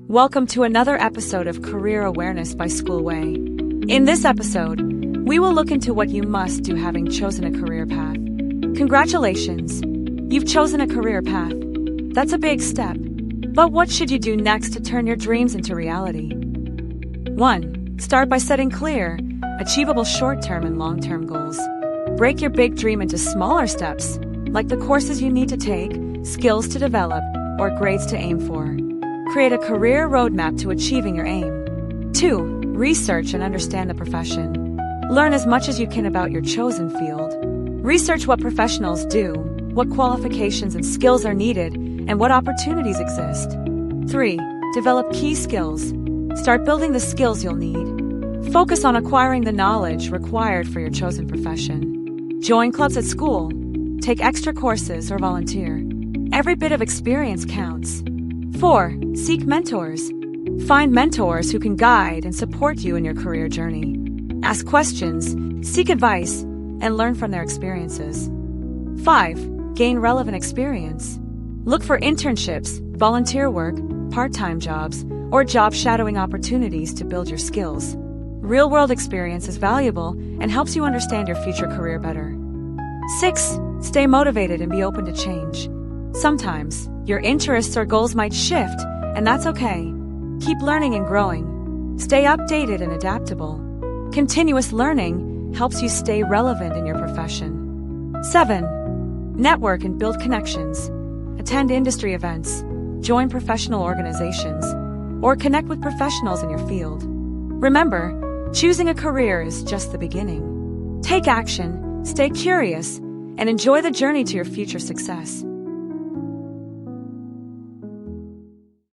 Welcome to another episode of Career Awareness by Schoolway. In this episode, we will look into what you must do having chosen a career path. Congratulations! You've chosen a career path. That's a big step. But what should you do next to turn your dreams into reality? 1. Start by setting clear, achievable short-term and long-term goals. Break your big dream into smaller steps, like the courses you need to take, skills to develop, or grades to aim for. Create a career roadmap to achieving your aim. 2. Research and understand the profession. Learn as much as you can about your chosen field. Research what professionals do, what qualifications and skills are needed, and what opportunities exist. 3. Develop key skills. Start building the skills you'll need. Focus on acquiring the knowledge required for your chosen profession. Join clubs at school. Take extra courses or volunteer. Every bit of experience counts. 4. Seek mentors. Find mentors who can guide and support you in your career journey. Ask questions, seek advice, and learn from their experiences. 5. Gain relevant experience. Look for internships, volunteer work, part-time jobs, or job shadowing opportunities to build your skills. Real-world experience is valuable and helps you understand your future career better. 6. Stay motivated and be open to change. Sometimes, your interests or goals might shift, and that's okay. Keep learning and growing. Stay updated and adaptable. Continuous learning helps you stay relevant in your profession. 7. Network and build connections. Attend industry events, join professional organizations, or connect with professionals in your field. Remember, choosing a career is just the beginning. Take action, stay curious, and enjoy the journey to your future success.